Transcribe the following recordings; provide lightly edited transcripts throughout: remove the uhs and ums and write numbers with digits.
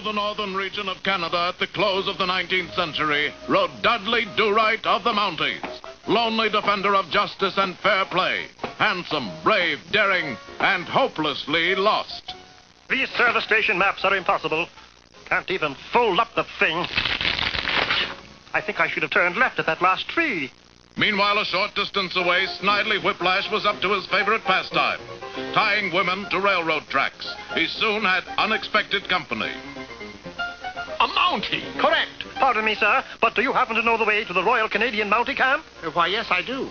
the northern region of Canada at the close of the 19th century rode Dudley Do-Right of the Mounties, lonely defender of justice and fair play, handsome, brave, daring, and hopelessly lost. These service station maps are impossible. Can't even fold up the thing. I think I should have turned left at that last tree. Meanwhile, a short distance away, Snidely Whiplash was up to his favorite pastime, tying women to railroad tracks. He soon had unexpected company. A Mountie! Correct. Pardon me, sir, but do you happen to know the way to the Royal Canadian Mountie Camp? Why, yes, I do.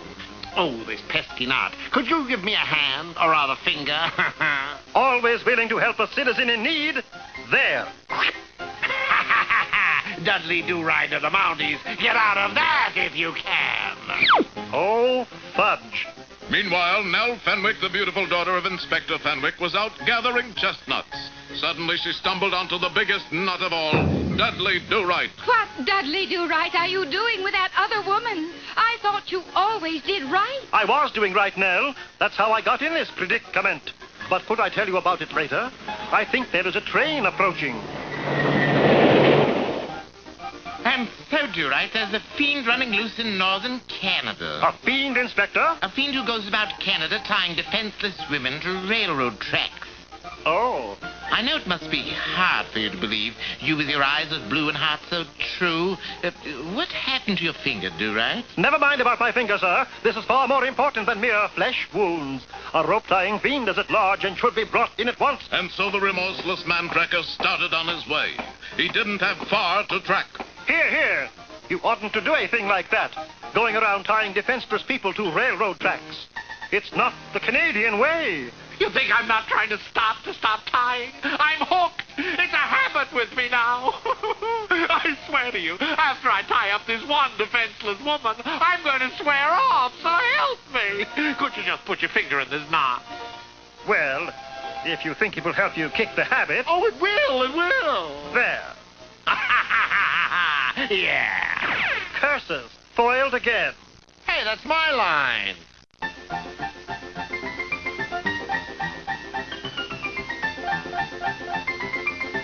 Oh, this pesky knot. Could you give me a hand, or rather finger? Always willing to help a citizen in need. There. Dudley Do-Right of the Mounties. Get out of that if you can. Oh, fudge. Meanwhile, Nell Fenwick, the beautiful daughter of Inspector Fenwick, was out gathering chestnuts. Suddenly, she stumbled onto the biggest nut of all, Dudley Do-Right. What, Dudley Do-Right, are you doing with that other woman? I thought you always did right. I was doing right, Nell. That's how I got in this predicament. But could I tell you about it later? I think there is a train approaching. And so, Do-Right, there's a fiend running loose in northern Canada. A fiend, Inspector? A fiend who goes about Canada tying defenseless women to railroad tracks. Oh. I know it must be hard for you to believe, you with your eyes as blue and heart so true. What happened to your finger, Do-Right? Never mind about my finger, sir. This is far more important than mere flesh wounds. A rope-tying fiend is at large and should be brought in at once. And so the remorseless man-tracker started on his way. He didn't have far to track. Here, here. You oughtn't to do a thing like that. Going around tying defenseless people to railroad tracks. It's not the Canadian way. You think I'm not trying to stop tying? I'm hooked. It's a habit with me now. I swear to you, after I tie up this one defenseless woman, I'm going to swear off, so help me. Could you just put your finger in this knot? Well, if you think it will help you kick the habit... Oh, it will, it will. There. Yeah. Curses. Foiled again. Hey, that's my line.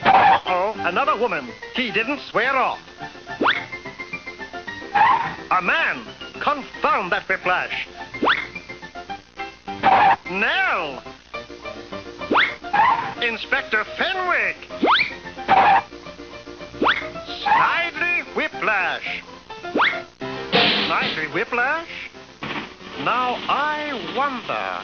Uh-oh, another woman. He didn't swear off. A man. Confound that Whiplash. Nell. Inspector Fenwick. Snidely Whiplash. Snidely Whiplash? Now I wonder.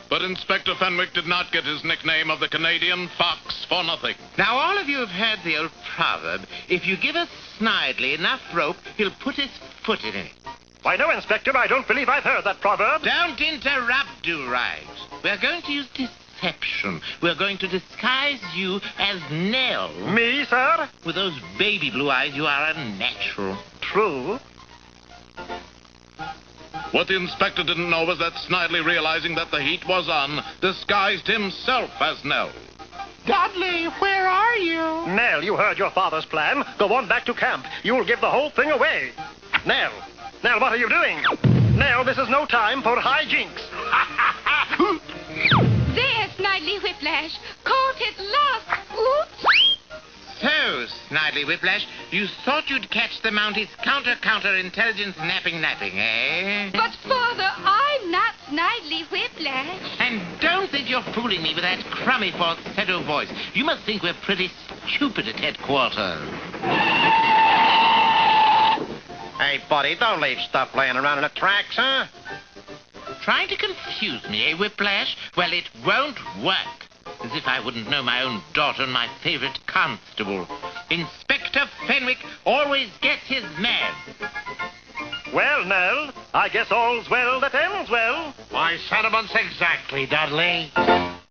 But Inspector Fenwick did not get his nickname of the Canadian Fox for nothing. Now, all of you have heard the old proverb, if you give a Snidely enough rope, he'll put his foot in it. Why, no, Inspector, I don't believe I've heard that proverb. Don't interrupt, Do-Right. We're going to use deception. We're going to disguise you as Nell. Me, sir? With those baby blue eyes, you are unnatural. True. What the inspector didn't know was that Snidely, realizing that the heat was on, disguised himself as Nell. Dudley, where are you? Nell, you heard your father's plan. Go on back to camp. You'll give the whole thing away. Nell, what are you doing? Nell, this is no time for hijinks. There, Snidely Whiplash. Caught at last. Oops. So, Snidely Whiplash, you thought you'd catch the Mounties' counter intelligence napping, eh? But, Father, I'm not Snidely Whiplash. And don't think you're fooling me with that crummy falsetto voice. You must think we're pretty stupid at headquarters. Hey, buddy, don't leave stuff laying around in the tracks, huh? Trying to confuse me, Whiplash? Well, it won't work. As if I wouldn't know my own daughter and my favorite constable. Inspector Fenwick always gets his man. Well, Nell, I guess all's well that ends well. My sentiments exactly, Dudley.